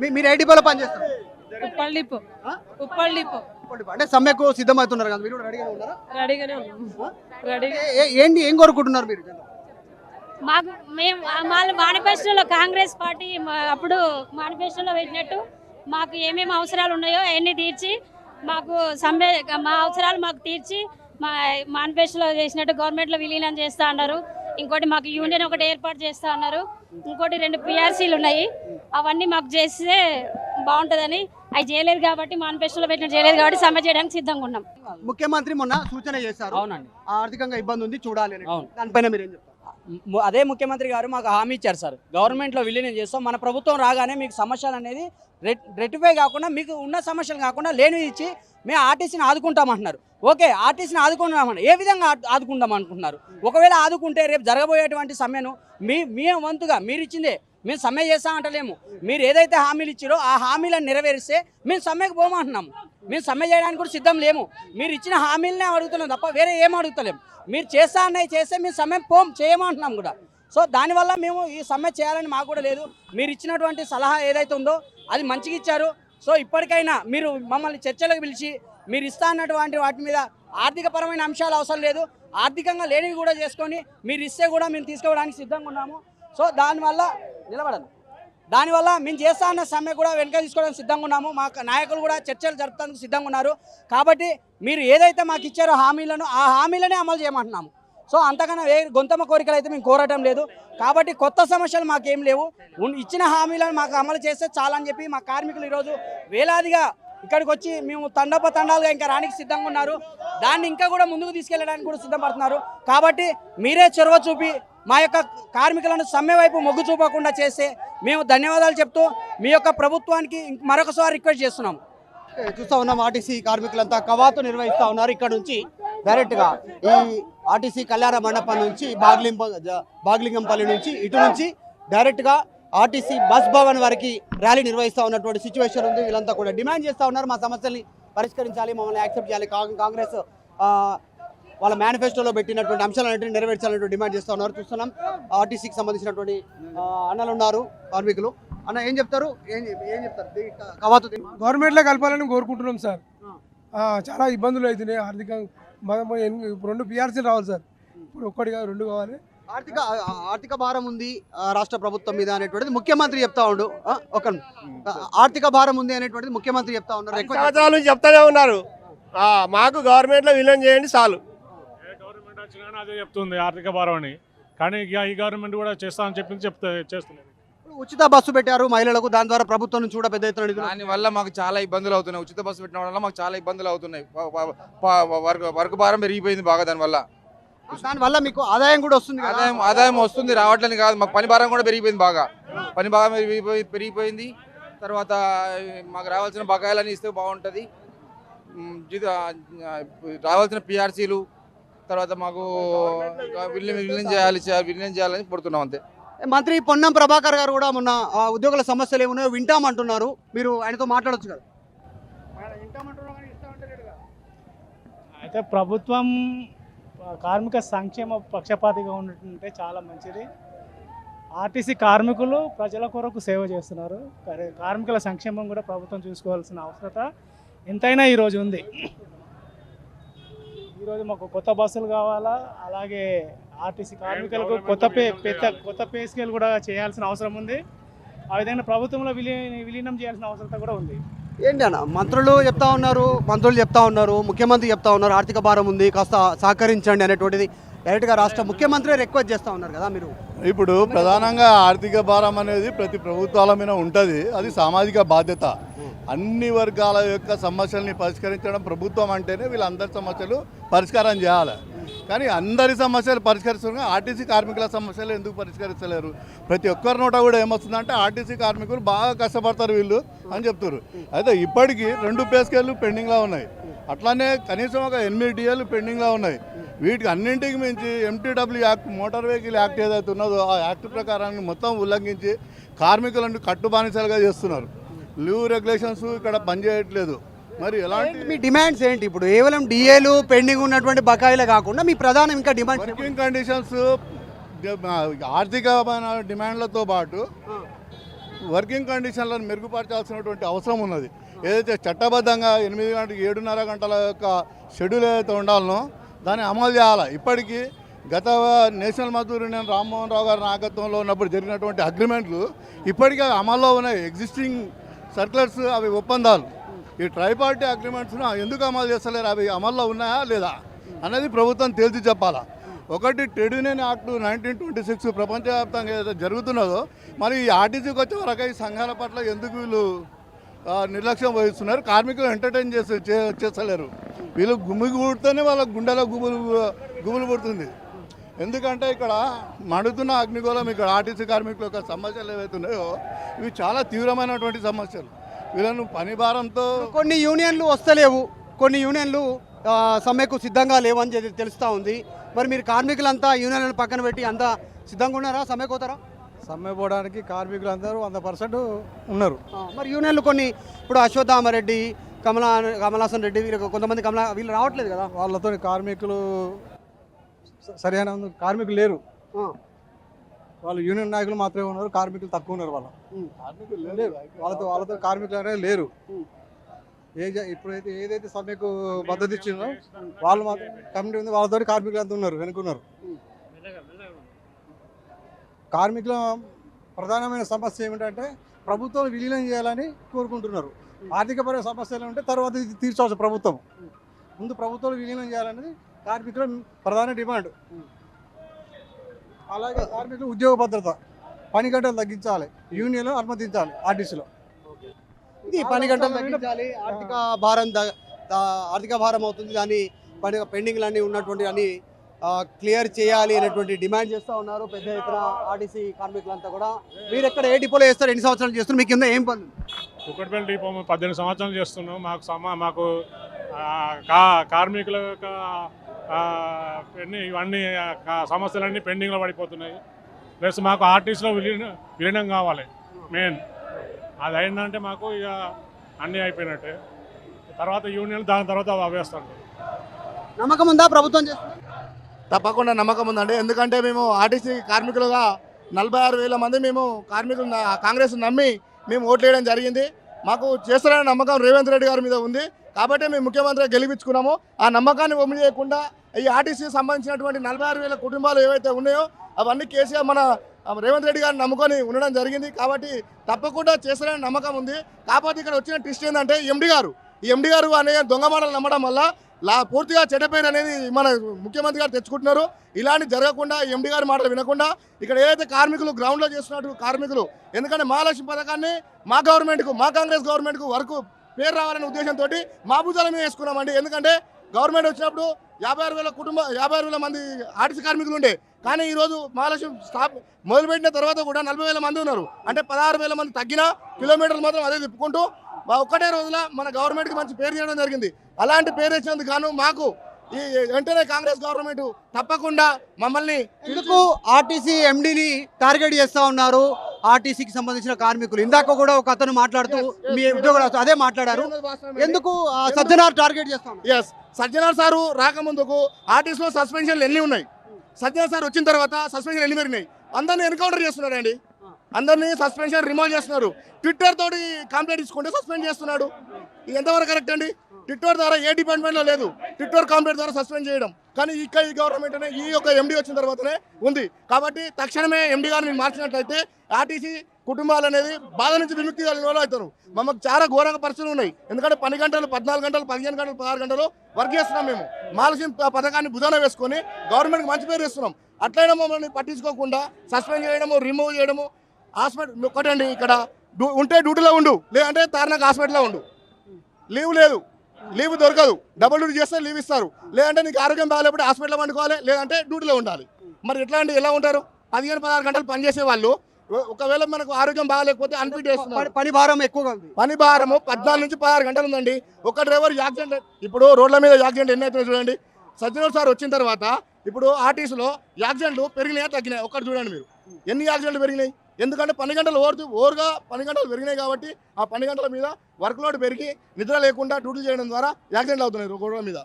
మీరు ఏ డిపోలో పనిచేస్తారు? ఉప్పల్ డిపో. ఉప్పల్ డిపో. అంటే సమ్మెకు సిద్ధమవుతున్నారు కదా, మీరు కూడా రెడీగా ఉన్నారా? రెడీగానే ఉన్నాం. రెడీ. ఏంటి ఏం కోరుకుంటున్నారు మీరు? మాకు మేము వాళ్ళ మేనిఫెస్టోలో కాంగ్రెస్ పార్టీ అప్పుడు మేనిఫెస్టోలో పెట్టినట్టు మాకు ఏమేమి అవసరాలు ఉన్నాయో అవన్నీ తీర్చి మాకు మా అవసరాలు మాకు తీర్చి మా మేనిఫెస్టోలో చేసినట్టు గవర్నమెంట్లో విలీనం చేస్తా అన్నారు. ఇంకోటి మాకు యూనియన్ ఒకటి ఏర్పాటు చేస్తా అన్నారు. ఇంకోటి 2 పిఆర్సీలు ఉన్నాయి, అవన్నీ మాకు చేస్తే బాగుంటుందని. అవి చేయలేదు కాబట్టి మేనిఫెస్టోలో పెట్టిన చేయలేదు కాబట్టి సమ్మె చేయడానికి సిద్ధంగా ఉన్నాం. ముఖ్యమంత్రి మొన్న సూచన చేశారు, అవునండి, ఆర్థికంగా ఇబ్బంది ఉంది చూడాలి అని. అవును. దానిపైన మీరు ఏం చెప్తారు? అదే ముఖ్యమంత్రి గారు మాకు హామీ ఇచ్చారు సార్, గవర్నమెంట్లో విలీనం చేస్తాం, మన ప్రభుత్వం రాగానే మీకు సమస్యలు అనేది రెక్టిఫై కాకుండా మీకు ఉన్న సమస్యలు కాకుండా లేనివి ఇచ్చి మేము ఆర్టీసీని ఆదుకుంటామంటున్నారు. ఓకే, ఆర్టీసీని ఆదుకుంటామని ఏ విధంగా ఆదుకుంటాం అనుకుంటున్నారు? ఒకవేళ ఆదుకుంటే రేపు జరగబోయేటువంటి సమ్మెను మీ వంతుగా మీరు ఇచ్చిందే మేము సమ్మె చేస్తామంటలేము. మీరు ఏదైతే హామీలు ఇచ్చారో ఆ హామీలను నెరవేరిస్తే మేము సమ్మెకు పోమంటున్నాము. మేము సమ్మె చేయడానికి కూడా సిద్ధం లేము. మీరు ఇచ్చిన హామీలనే అడుగుతున్నాం తప్ప వేరే ఏం అడుగుతలేము. మీరు చేస్తా అన్నవి చేస్తే మేము సమ్మె చేయమంటున్నాం కూడా. సో దానివల్ల మేము ఈ సమ్మె చేయాలని మాకు కూడా లేదు. మీరు ఇచ్చినటువంటి సలహా ఏదైతే ఉందో అది మంచిగా ఇచ్చారు. సో ఇప్పటికైనా మీరు మమ్మల్ని చర్చలకు పిలిచి మీరు ఇస్తా అన్నటువంటి వాటి మీద ఆర్థికపరమైన అంశాలు అవసరం లేదు, ఆర్థికంగా లేనివి కూడా చేసుకొని మీరు ఇస్తే కూడా మేము తీసుకోవడానికి సిద్ధంగా ఉన్నాము. సో దానివల్ల దానివల్ల మేము చేస్తా అన్న సమ్మె కూడా వెనక తీసుకోవడానికి సిద్ధంగా ఉన్నాము. మా నాయకులు కూడా చర్చలు జరపడానికి సిద్ధంగా ఉన్నారు. కాబట్టి మీరు ఏదైతే మాకు ఇచ్చారో హామీలను ఆ హామీలనే అమలు చేయమంటున్నాము. సో అంతకన్నా గొంతమ్మ కోరికలు అయితే మేము కోరటం లేదు. కాబట్టి కొత్త సమస్యలు మాకేం లేవు, ఇచ్చిన హామీలను మాకు అమలు చేస్తే చాలని చెప్పి మా కార్మికులు ఈరోజు వేలాదిగా ఇక్కడికి వచ్చి మేము తండాలుగా ఇంకా రానికి సిద్ధంగా ఉన్నారు. దాన్ని ఇంకా కూడా ముందుకు తీసుకెళ్ళడానికి కూడా సిద్ధపడుతున్నారు. కాబట్టి మీరే చొరవ చూపి మా యొక్క కార్మికులను సమ్మె వైపు మొగ్గు చూపకుండా చేస్తే మేము ధన్యవాదాలు చెప్తూ మీ యొక్క ప్రభుత్వానికి మరొకసారి రిక్వెస్ట్ చేస్తున్నాము. చూస్తా ఉన్నాం, ఆర్టీసీ కార్మికులంతా కవాతు నిర్వహిస్తూ ఉన్నారు. ఇక్కడ నుంచి డైరెక్ట్గా ఈ ఆర్టీసీ కళ్యాణ మండపం నుంచి బాగ్లింగంపల్లి నుంచి ఇటు నుంచి డైరెక్ట్గా ఆర్టీసీ బస్ భవన్ వరకు ర్యాలీ నిర్వహిస్తూ ఉన్నటువంటి సిచ్యువేషన్ ఉంది. వీళ్ళంతా కూడా డిమాండ్ చేస్తూ ఉన్నారు, మా సమస్యల్ని పరిష్కరించాలి, మమ్మల్ని యాక్సెప్ట్ చేయాలి, కాంగ్రెస్ వాళ్ళ మేనిఫెస్టోలో పెట్టినటువంటి అంశాలన్నింటినీ నెరవేర్చాలని డిమాండ్ చేస్తూ ఉన్నారు. చూస్తున్నాం ఆర్టీసీకి సంబంధించినటువంటి అన్నలు ఉన్నారు, కార్మికులు. అన్న ఏం చెప్తారు? ఏం చెప్తారు? కవాతు గవర్నమెంట్లో కలపాలని కోరుకుంటున్నాం సార్. చాలా ఇబ్బందులు అవుతున్నాయి ఆర్థికంగా. 2 పిఆర్సీలు రావాలి సార్, ఇప్పుడు ఒక్కటిగా 2 కావాలి. ఆర్థిక భారం ఉంది రాష్ట్ర ప్రభుత్వం మీద అనేటువంటిది ముఖ్యమంత్రి చెప్తా ఉండు. ఆర్థిక భారం ఉంది అనేటువంటిది ముఖ్యమంత్రి చెప్తా ఉన్నారు, సంవత్సరాలు చెప్తానే ఉన్నారు. మాకు గవర్నమెంట్లో విలీనం చేయండి చాలు. గవర్నమెంట్ వచ్చినా అదే చెప్తుంది ఆర్థిక భారం అని, కానీ ఈ గవర్నమెంట్ కూడా చేస్తామని చెప్పింది చేస్తున్నారు. ఉచిత బస్సు పెట్టారు మహిళలకు, దాని ద్వారా ప్రభుత్వం నుంచి కూడా పెద్ద ఎత్తున దానివల్ల మాకు చాలా ఇబ్బందులు అవుతున్నాయి. ఉచిత బస్సు పెట్టడం వల్ల మాకు చాలా ఇబ్బందులు అవుతున్నాయి. వర్క్ భారం పెరిగిపోయింది బాగా. దానివల్ల మీకు ఆదాయం కూడా వస్తుంది, ఆదాయం వస్తుంది, రావట్లేదు కాదు, మాకు పని భారం కూడా పెరిగిపోయింది బాగా. పని భారం పెరిగిపోయింది. తర్వాత మాకు రావాల్సిన బకాయిలని ఇస్తే బాగుంటుంది. రావాల్సిన పిఆర్సీలు తర్వాత మాకు విలీనం చేయాలని పడుతున్నాం అంతే. మంత్రి పొన్నం ప్రభాకర్ గారు కూడా మొన్న ఉద్యోగుల సమస్యలు ఏమున్నాయో వింటామంటున్నారు, మీరు ఆయనతో మాట్లాడొచ్చు కదా. అయితే ప్రభుత్వం కార్మిక సంక్షేమ పక్షపాతిగా ఉంటుంటే చాలా మంచిది. ఆర్టీసీ కార్మికులు ప్రజల కొరకు సేవ చేస్తున్నారు. కార్మికుల సంక్షేమం కూడా ప్రభుత్వం చూసుకోవాల్సిన అవసరత ఎంతైనా ఈరోజు ఉంది. ఈరోజు మాకు కొత్త బస్సులు కావాలా, అలాగే ఆర్టీసీ కార్మికులకు కొత్త పే స్కేల్ కూడా చేయాల్సిన అవసరం ఉంది. ఆ విధంగా ప్రభుత్వంలో విలీనం చేయాల్సిన అవసరం కూడా ఉంది. ఏంటి అన్న, మంత్రులు చెప్తా ఉన్నారు, ముఖ్యమంత్రి చెప్తా ఉన్నారు ఆర్థిక భారం ఉంది, కాస్త సహకరించండి అనేటువంటిది డైరెక్ట్గా రాష్ట్ర ముఖ్యమంత్రి రిక్వెస్ట్ చేస్తూ ఉన్నారు కదా. మీరు ఇప్పుడు ప్రధానంగా ఆర్థిక భారం అనేది ప్రతి ప్రభుత్వాల మీద ఉంటుంది, అది సామాజిక బాధ్యత. అన్ని వర్గాల యొక్క సమస్యల్ని పరిష్కరించడం ప్రభుత్వం అంటేనే వీళ్ళందరి సమస్యలు పరిష్కారం చేయాలి. కానీ అందరి సమస్యలు పరిష్కరిస్తున్నా ఆర్టీసీ కార్మికుల సమస్యలు ఎందుకు పరిష్కరించలేరు? ప్రతి ఒక్కరి నోట కూడా ఏమొస్తుందంటే ఆర్టీసీ కార్మికులు బాగా కష్టపడతారు వీళ్ళు అని చెప్తారు. అయితే ఇప్పటికీ 2 పే స్కేళ్ళు పెండింగ్లో ఉన్నాయి, అట్లానే కనీసం ఒక 8 డిఏలు పెండింగ్లో ఉన్నాయి. వీటికి అన్నింటికి మించి MTW act, motor vehicle act ఏదైతే ఉన్నదో ఆ యాక్ట్ ప్రకారాన్ని మొత్తం ఉల్లంఘించి కార్మికులను కట్టుబానిసలుగా చేస్తున్నారు. లీవ్ రెగ్యులేషన్స్ ఇక్కడ పనిచేయట్లేదు. మరి ఎలాంటి మీ డిమాండ్స్ ఏంటి? ఇప్పుడు కేవలం డిఏలు పెండింగ్ ఉన్నటువంటి బకాయిలే కాకుండా మీ ప్రధాన ఇంకా డిమాండ్ వర్కింగ్ కండిషన్స్, ఆర్థిక డిమాండ్లతో పాటు వర్కింగ్ కండిషన్లను మెరుగుపరచాల్సినటువంటి అవసరం ఉన్నది. ఏదైతే చట్టబద్ధంగా 8 గంటలు 7:30 గంటల యొక్క షెడ్యూల్ ఏదైతే ఉండాలనో దాన్ని అమలు చేయాలి. ఇప్పటికీ గత నేషనల్ మజ్దూర్ యూనియన్ రామ్మోహన్ రావు గారి నాయకత్వంలో ఉన్నప్పుడు జరిగినటువంటి అగ్రిమెంట్లు ఇప్పటికీ అమల్లో ఉన్నాయి. ఎగ్జిస్టింగ్ సర్క్యులర్స్ అవి ఒప్పందాలు. ఈ ట్రైపార్టీ అగ్రిమెంట్స్ను ఎందుకు అమలు చేస్తలేరు, అవి అమల్లో ఉన్నాయా లేదా అనేది ప్రభుత్వం తేల్చి చెప్పాలా. ఒకటి ట్రేడ్ యూనియన్ యాక్ట్ 1926 ప్రపంచవ్యాప్తంగా ఏదైతే జరుగుతున్నదో మరి ఈ ఆర్టీసీకి వచ్చే వరకు ఈ సంఘాల పట్ల ఎందుకు వీళ్ళు నిర్లక్ష్యం వహిస్తున్నారు. కార్మికులు ఎంటర్టైన్ చేస్తలేరు. వీళ్ళు గుమిగూడితేనే వాళ్ళ గుండెలో గుబులు పుడుతుంది. ఎందుకంటే ఇక్కడ మండుతున్న అగ్నిగోళం ఇక్కడ ఆర్టీసీ కార్మికుల యొక్క సమస్యలు ఏవైతే ఉన్నాయో ఇవి చాలా తీవ్రమైనటువంటి సమస్యలు. వీళ్ళను పని భారంతో కొన్ని యూనియన్లు వస్తలేవు, కొన్ని యూనియన్లు సమ్మెకు సిద్ధంగా లేవని తెలుస్తూ ఉంది. మరి మీరు కార్మికులంతా యూనియన్లను పక్కన పెట్టి అంతా సిద్ధంగా ఉన్నారా, సమ్మెకు పోతారా? సమ్మె పోవడానికి కార్మికులు అందరూ 100% ఉన్నారు. మరి యూనియన్లు కొన్ని ఇప్పుడు అశ్వత్థామరెడ్డి, కమలాసన్ రెడ్డి వీళ్ళు కొంతమంది వీళ్ళు రావట్లేదు కదా, వాళ్ళతో కార్మికులు సరైన కార్మికులు లేరు. వాళ్ళు యూనియన్ నాయకులు మాత్రమే ఉన్నారు, కార్మికులు తక్కువ ఉన్నారు. వాళ్ళతో కార్మికులు అనేది లేరు. ఇప్పుడైతే ఏదైతే సమ్మెకు మద్దతు ఇచ్చిందో వాళ్ళు మాత్రం కమిటీ ఉంది, వాళ్ళతో కార్మికులు అంతా ఉన్నారు, వెనుకున్నారు. కార్మికుల ప్రధానమైన సమస్య ఏమిటంటే ప్రభుత్వం విలీనం చేయాలని కోరుకుంటున్నారు. ఆర్థికపరమైన సమస్యలు ఉంటే తర్వాత ఇది తీర్చవచ్చు ప్రభుత్వం. ముందు ప్రభుత్వం విలీనం చేయాలనేది కార్మికుల ప్రధాన డిమాండ్. అలాగే కార్మికులు ఉద్యోగ భద్రత, పని గంటలు తగ్గించాలి, యూనియన్లు అనుమతించాలి ఆర్టీసీలో. ఇది పని గంటలు తగ్గించాలి, ఆర్థిక భారం అవుతుంది, దాని పెండింగ్లన్నీ ఉన్నటువంటి అన్ని క్లియర్ చేయాలి అనేటువంటి డిమాండ్ చేస్తూ ఉన్నారు పెద్ద ఎత్తున ఆర్టీసీ కార్మికులంతా కూడా. మీరు ఎక్కడ ఏ డిపోలో చేస్తారు, ఎన్ని సంవత్సరాలు చేస్తున్నారు, మీకు కింద ఏం పనులు? కుక్కట్పల్లి డిపో 18 సంవత్సరాలు చేస్తున్నాం. మాకు కార్మికుల యొక్క ఇవన్నీ సమస్యలన్నీ పెండింగ్లో పడిపోతున్నాయి. ప్లస్ మాకు ఆర్టీసీలో విలీనం కావాలి మెయిన్. అది అయిందంటే మాకు ఇక అన్నీ అయిపోయినట్టే. తర్వాత యూనియన్ దాని తర్వాత అవేస్తాడు. నమ్మకం ఉందా ప్రభుత్వం చేస్తుంది? తప్పకుండా నమ్మకం ఉందండి. ఎందుకంటే మేము ఆర్టీసీ కార్మికులుగా 46,000 మంది మేము కార్మికులు కాంగ్రెస్ నమ్మి మేము ఓట్లు వేయడం జరిగింది. మాకు చేస్తారనే నమ్మకం రేవంత్ రెడ్డి గారి మీద ఉంది. కాబట్టి మేము ముఖ్యమంత్రిగా గెలిపించుకున్నాము. ఆ నమ్మకాన్ని వమ్ము చేయకుండా ఈ ఆర్టీసీకి సంబంధించినటువంటి 46,000 కుటుంబాలు ఏవైతే ఉన్నాయో అవన్నీ కేసీఆర్ మన రేవంత్ రెడ్డి గారిని నమ్ముకొని ఉండడం జరిగింది. కాబట్టి తప్పకుండా చేస్తారనే నమ్మకం ఉంది. కాకపోతే ఇక్కడ వచ్చిన ట్విస్ట్ ఏంటంటే ఎండి గారు అనే దొంగ మాటలు నమ్మడం వల్ల పూర్తిగా చెడ్డపేరు అనేది మన ముఖ్యమంత్రి గారు తెచ్చుకుంటున్నారు. ఇలాంటి జరగకుండా ఎండి గారి మాటలు వినకుండా ఇక్కడ ఏదైతే కార్మికులు గ్రౌండ్లో చేస్తున్నట్టు కార్మికులు, ఎందుకంటే మహాలక్ష్మి పథకాన్ని మా కాంగ్రెస్ గవర్నమెంట్కు వరకు పేరు రావాలనే ఉద్దేశంతో మా భుజాల మీద వేసుకున్నామండి. ఎందుకంటే గవర్నమెంట్ వచ్చినప్పుడు 56,000 మంది ఆర్టీసీ కార్మికులు ఉండే, కానీ ఈరోజు మహాలక్ష్మి స్టాప్ మొదలుపెట్టిన తర్వాత కూడా 40,000 మంది ఉన్నారు. అంటే 16,000 మంది తగ్గిన కిలోమీటర్లు మాత్రం అదే తిప్పుకుంటూ ఒక్కటే రోజుల మన గవర్నమెంట్కి మంచి పేరు చేయడం జరిగింది. అలాంటి పేరు ఇచ్చినందుకు గాను మాకు ఈ వెంటనే కాంగ్రెస్ గవర్నమెంట్ తప్పకుండా మమ్మల్ని ఎందుకు ఆర్టీసీ ఎండీని టార్గెట్ చేస్తూ ఉన్నారు ఆర్టీసీకి సంబంధించిన కార్మికులు? ఇందాక కూడా ఒక అతను మాట్లాడుతూ మీ ఉద్యోగులు అదే మాట్లాడారు. ఎందుకు సజ్జనార్ టార్గెట్ చేస్తాం? ఎస్, సజ్జనార్ సారు రాకముందుకు ఆర్టీసీలో సస్పెన్షన్లు ఎన్ని ఉన్నాయి, సజ్జనార్ సార్ వచ్చిన తర్వాత సస్పెన్షన్ ఎన్ని పెరిగినాయి? అందరినీ ఎన్కౌంటర్ చేస్తున్నాడు అండి, అందరినీ సస్పెన్షన్ రిమూవ్ చేస్తున్నారు. ట్విట్టర్ తోటి కంప్లైంట్ ఇచ్చుకుంటే సస్పెండ్ చేస్తున్నాడు. ఇది ఎంతవరకు కరెక్ట్ అండి? ట్విట్టర్ ద్వారా ఏ డిపార్ట్మెంట్లో లేదు, ట్విట్టర్ కంప్లైంట్ ద్వారా సస్పెండ్ చేయడం. కానీ ఈ గవర్నమెంట్ అనే ఈ యొక్క ఎండీ వచ్చిన తర్వాతనే ఉంది. కాబట్టి తక్షణమే ఎండీ గారిని మార్చినట్లయితే ఆర్టీసీ కుటుంబాలు అనేది బాధ నుంచి విముక్తి కలిగిన అవుతారు. మమ్మకు చాలా ఘోరంగా పరిస్థితులు ఉన్నాయి. ఎందుకంటే 10 గంటలు 14 గంటలు 15 గంటలు 16 గంటలు వర్క్ చేస్తున్నాం. మేము మహాలక్ష్మి పథకాన్ని భుజాన వేసుకొని గవర్నమెంట్కి మంచి పేరు ఇస్తున్నాం. అట్లయినా మమ్మల్ని పట్టించుకోకుండా సస్పెండ్ చేయడము, రిమూవ్ చేయడము. హాస్పిటల్ ఒకటండి, ఇక్కడ ఉంటే డ్యూటీలో ఉండు, లేదంటే తారనాక హాస్పిటల్లో ఉండు. లీవ్ లేదు, లీవ్ దొరకదు. డబుల్ డ్యూటీ చేస్తే లీవ్ ఇస్తారు. లేదంటే నీకు ఆరోగ్యం బాగాలేకపోతే హాస్పిటల్లో వండుకోవాలి, లేదంటే డ్యూటీలో ఉండాలి. మరి ఎట్లా అండి, ఎలా ఉంటారు? 15-16 గంటలు పనిచేసే వాళ్ళు ఒకవేళ మనకు ఆరోగ్యం బాగాలేకపోతే అన్ఫిట్ చేస్తున్నారు. పని భారం ఎక్కువగా ఉంది. పని భారము 14 నుంచి 16 గంటలు ఉందండి. ఒక డ్రైవర్ యాక్సిడెంట్, ఇప్పుడు రోడ్ల మీద యాక్సిడెంట్ ఎన్ని అవుతున్నాయి చూడండి. సజ్జనోర్ సార్ వచ్చిన తర్వాత ఇప్పుడు ఆర్టీసీలో యాక్సిడెంట్లు పెరిగినాయా తగ్గినాయి? ఒక్కటి చూడండి మీరు, ఎన్ని యాక్సిడెంట్లు పెరిగినాయి? ఎందుకంటే 12 గంటలు ఓవర్గా 12 గంటలు పెరిగినాయి. కాబట్టి ఆ 12 గంటల మీద వర్క్ లోడ్ పెరిగి నిద్ర లేకుండా డ్యూటీ చేయడం ద్వారా యాక్సిడెంట్లు అవుతున్నాయి రోడ్ల మీద.